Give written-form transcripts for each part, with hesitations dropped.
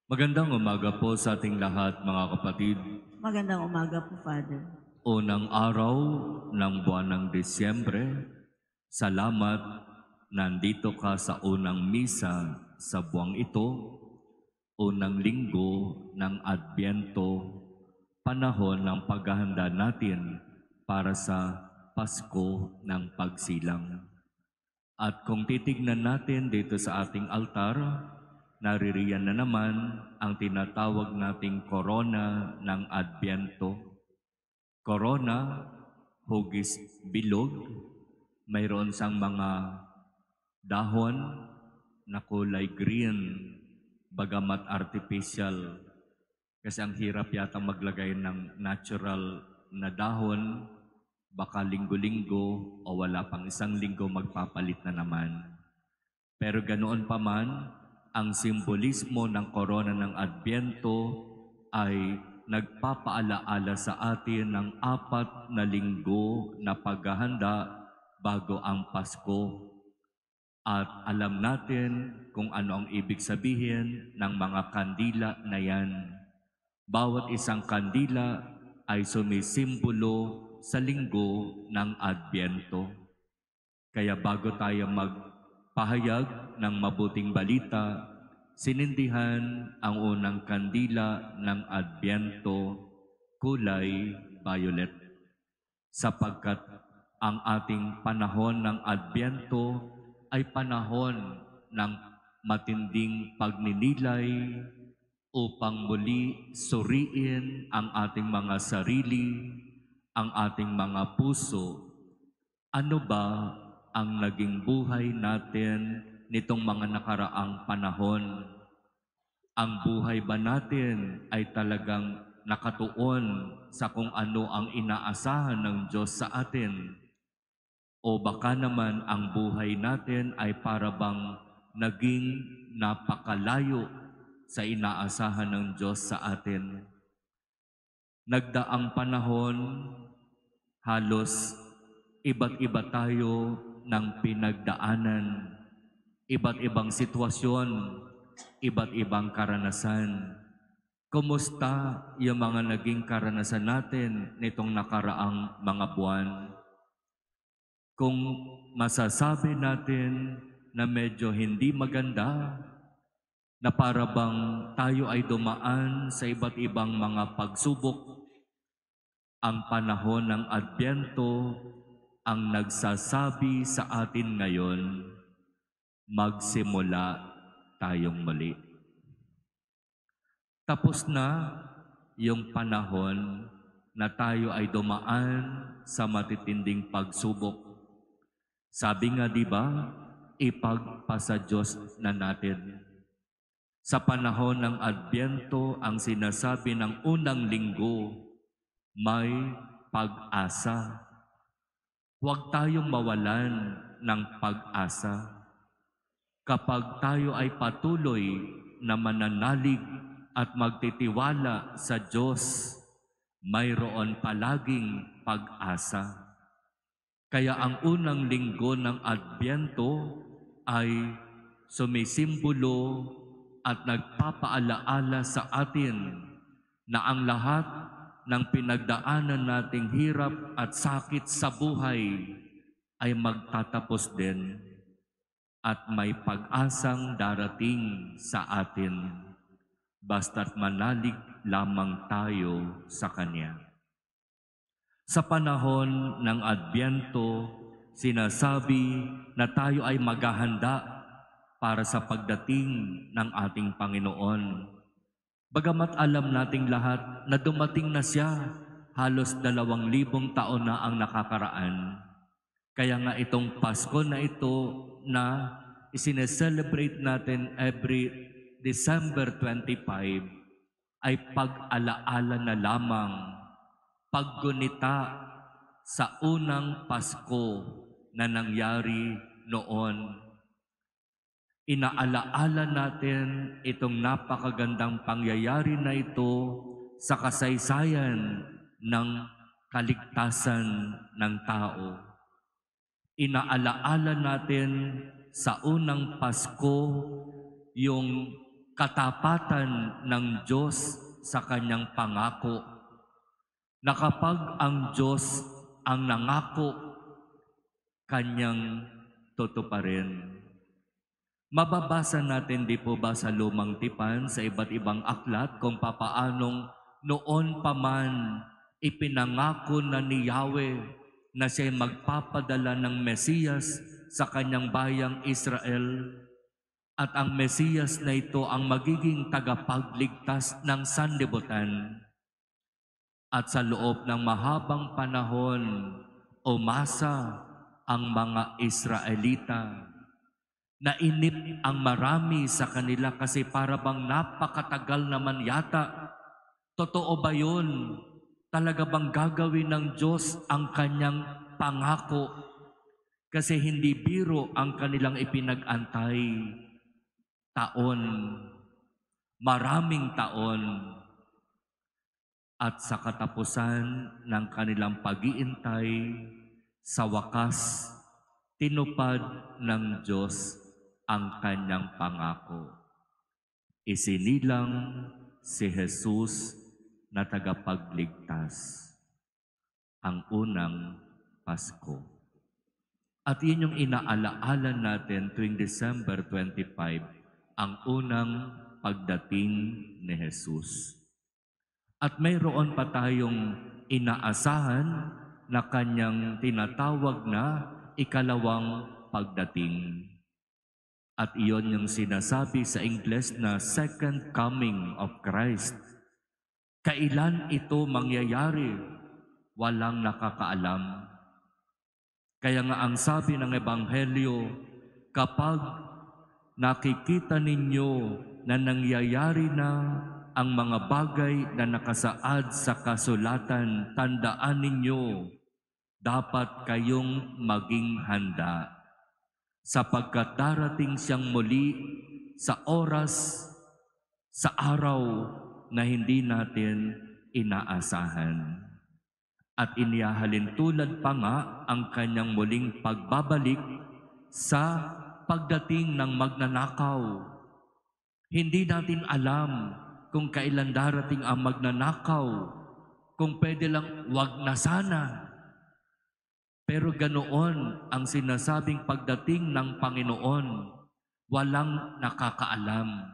Magandang umaga po sa ating lahat, mga kapatid. Magandang umaga po, Father. Unang araw ng buwan ng Disyembre, salamat nandito ka sa unang misa sa buwang ito, unang linggo ng Adbyento, panahon ng paghahanda natin para sa Pasko ng Pagsilang. At kung titignan natin dito sa ating altar, naririyan na naman ang tinatawag nating korona ng Adbyento. Korona, hugis bilog, mayroon sang mga dahon na kulay green, bagamat artificial. Kasi ang hirap yata maglagay ng natural na dahon, baka linggo-linggo o wala pang isang linggo magpapalit na naman. Pero ganoon pa man, ang simbolismo ng korona ng Adbyento ay nagpapaalaala sa atin ng 4 na linggo na paghahanda bago ang Pasko. At alam natin kung ano ang ibig sabihin ng mga kandila na yan. Bawat isang kandila ay sumisimbolo sa linggo ng Adbyento. Kaya bago tayo magpahayag ng mabuting balita, sinindihan ang unang kandila ng Adbyento, kulay violet. Sapagkat ang ating panahon ng Adbyento ay panahon ng matinding pagninilay upang muli suriin ang ating mga sarili, ang ating mga puso. Ano ba ang naging buhay natin nitong mga nakaraang panahon? Ang buhay ba natin ay talagang nakatuon sa kung ano ang inaasahan ng Diyos sa atin? O baka naman ang buhay natin ay para bang naging napakalayo sa inaasahan ng Diyos sa atin? Nagdaang panahon, halos iba't iba tayo ng pinagdaanan, iba't ibang sitwasyon, iba't ibang karanasan. Kumusta yung mga naging karanasan natin nitong nakaraang mga buwan? Kung masasabi natin na medyo hindi maganda, na para bang tayo ay dumaan sa iba't ibang mga pagsubok, ang panahon ng Adbyento ang nagsasabi sa atin ngayon, magsimula tayong muli. Tapos na yung panahon na tayo ay dumaan sa matitinding pagsubok. Sabi nga di ba, ipagpasa Diyos na natin. Sa panahon ng Adbyento, ang sinasabi ng unang linggo, may pag-asa. Huwag tayong mawalan ng pag-asa. Kapag tayo ay patuloy na mananalig at magtitiwala sa Diyos, mayroon palaging pag-asa. Kaya ang unang linggo ng Adbyento ay sumisimbolo at nagpapaalaala sa atin na ang lahat ng pinagdaanan nating hirap at sakit sa buhay ay magtatapos din at may pag-asang darating sa atin basta't manalig lamang tayo sa Kanya. Sa panahon ng Adbyento, sinasabi na tayo ay maghahanda para sa pagdating ng ating Panginoon. Bagamat alam nating lahat na dumating na siya, halos 2,000 taon na ang nakakaraan. Kaya nga itong Pasko na ito na isineselebrate natin every December 25 ay pag-alaala na lamang, paggunita sa unang Pasko na nangyari noon. Inaalaala natin itong napakagandang pangyayari na ito sa kasaysayan ng kaligtasan ng tao. Inaalaala natin sa unang Pasko yung katapatan ng Diyos sa kanyang pangako, na kapag ang Diyos ang nangako, kanyang tutuparin. Mababasa natin di po ba sa Lumang Tipan, sa iba't ibang aklat, kung papaanong noon pa man ipinangako na ni Yahweh na siya'y magpapadala ng Mesiyas sa kanyang bayang Israel, at ang Mesiyas na ito ang magiging tagapagligtas ng sanlibutan. At sa loob ng mahabang panahon, umasa ang mga Israelita. Nainip ang marami sa kanila kasi para bang napakatagal naman yata. Totoo ba yun? Talaga bang gagawin ng Diyos ang kanyang pangako? Kasi hindi biro ang kanilang ipinag-antay. Taon, maraming taon, at sa katapusan ng kanilang pag-iintay, sa wakas, tinupad ng Diyos ang kanyang pangako. Isinilang si Jesus na tagapagligtas, ang unang Pasko. At yun yung inaalaala natin tuwing December 25, ang unang pagdating ni Jesus. At mayroon pa tayong inaasahan na kanyang tinatawag na ikalawang pagdating. At iyon yung sinasabi sa Ingles na Second Coming of Christ. Kailan ito mangyayari? Walang nakakaalam. Kaya nga ang sabi ng Ebanghelyo, kapag nakikita ninyo na nangyayari na ang mga bagay na nakasaad sa kasulatan, tandaan ninyo, dapat kayong maging handa. Sapagkat darating siyang muli sa oras, sa araw na hindi natin inaasahan. At inihahalin tulad pa nga ang kanyang muling pagbabalik sa pagdating ng magnanakaw. Hindi natin alam kung kailan darating ang magnanakaw, kung pwede lang wag na sana. Pero ganoon ang sinasabing pagdating ng Panginoon, walang nakakaalam.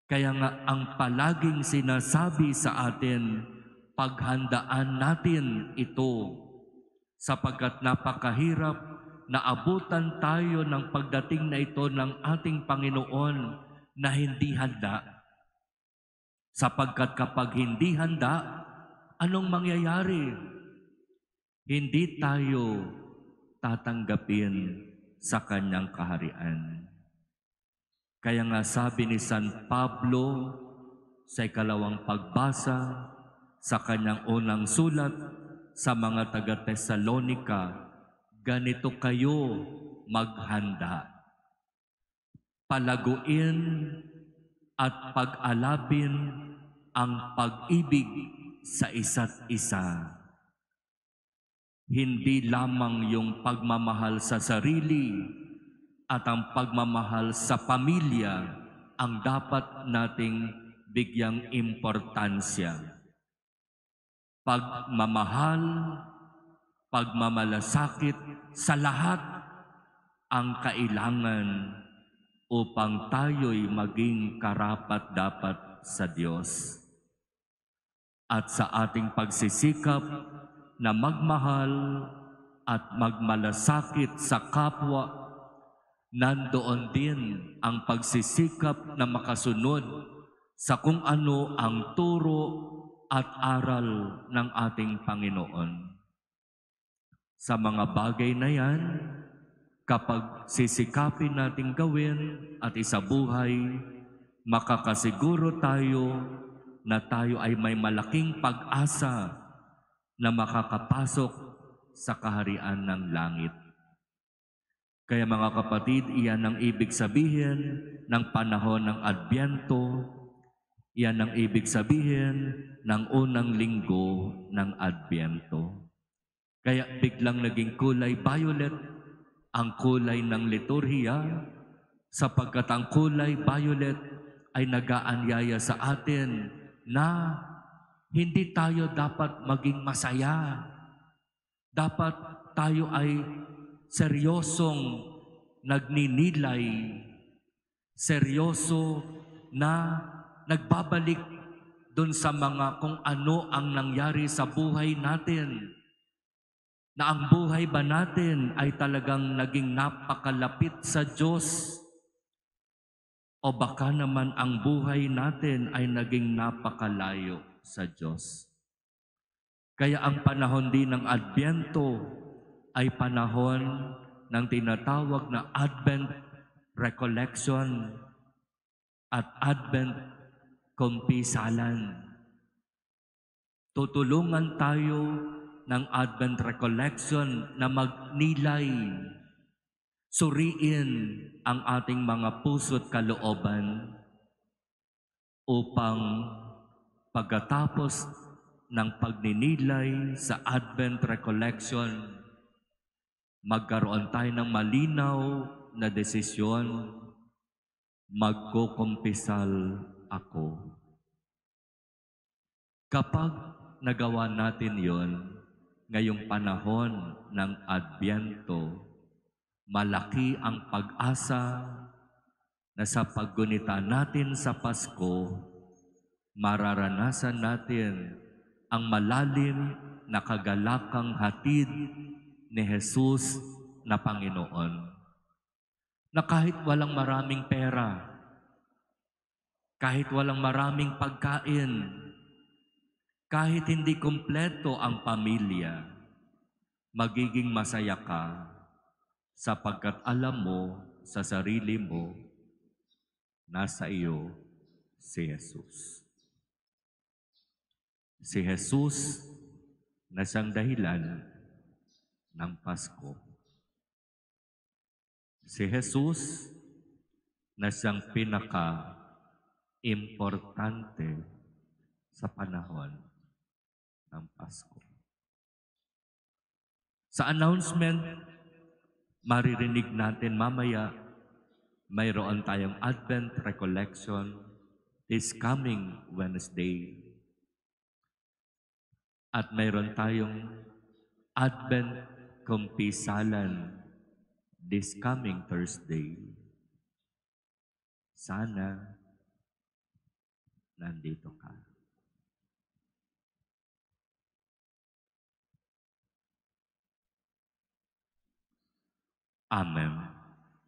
Kaya nga ang palaging sinasabi sa atin, paghandaan natin ito, sapagkat napakahirap na abutan tayo ng pagdating na ito ng ating Panginoon na hindi handa. Sapagkat kapag hindi handa, anong mangyayari? Hindi tayo tatanggapin sa kanyang kaharian. Kaya nga sabi ni San Pablo sa ikalawang pagbasa sa kanyang unang sulat sa mga taga-Tesalonika, ganito kayo maghanda. Palaguin at pag-alabin ang pag-ibig sa isa't isa. Hindi lamang yung pagmamahal sa sarili at ang pagmamahal sa pamilya ang dapat nating bigyang importansya. Pagmamahal, pagmamalasakit sa lahat ang kailangan upang tayo'y maging karapat-dapat sa Diyos. At sa ating pagsisikap na magmahal at magmalasakit sa kapwa, nandoon din ang pagsisikap na makasunod sa kung ano ang turo at aral ng ating Panginoon. Sa mga bagay na yan, kapag sisikapin nating gawin at isabuhay, makakasiguro tayo na tayo ay may malaking pag-asa na makakapasok sa kaharian ng langit. Kaya mga kapatid, iyan ang ibig sabihin ng panahon ng Adbyento, iyan ang ibig sabihin ng unang linggo ng Adbyento. Kaya biglang naging kulay violet ang kulay ng liturhiya, sapagkat ang kulay violet ay nag-aanyaya sa atin na hindi tayo dapat maging masaya. Dapat tayo ay seryosong nagninilay, seryoso na nagbabalik doon sa mga kung ano ang nangyari sa buhay natin. Na ang buhay ba natin ay talagang naging napakalapit sa Diyos? O baka naman ang buhay natin ay naging napakalayo sa Diyos? Kaya ang panahon din ng Adbyento ay panahon ng tinatawag na Advent Recollection at Advent Kumpisalan. Tutulungan tayo ng Advent Recollection na magnilay, suriin ang ating mga puso't kalooban upang pagkatapos ng pagninilay sa Advent Recollection, magkaroon tayo ng malinaw na desisyon, magkukumpisal ako. Kapag nagawa natin yon ngayong panahon ng Adbyento, malaki ang pag-asa na sa paggunita natin sa Pasko, mararanasan natin ang malalim na kagalakang hatid ni Jesus na Panginoon. Na kahit walang maraming pera, kahit walang maraming pagkain, kahit hindi kumpleto ang pamilya, magiging masaya ka sapagkat alam mo sa sarili mo, nasa iyo si Jesus. Si Jesus na siyang dahilan ng Pasko. Si Jesus na siyang pinaka-importante sa panahon ng Pasko. Sa announcement, maririnig natin mamaya, mayroon tayong Advent Recollection this coming Wednesday. At mayroon tayong Advent Kumpisalan this coming Thursday. Sana nandito ka. Amen.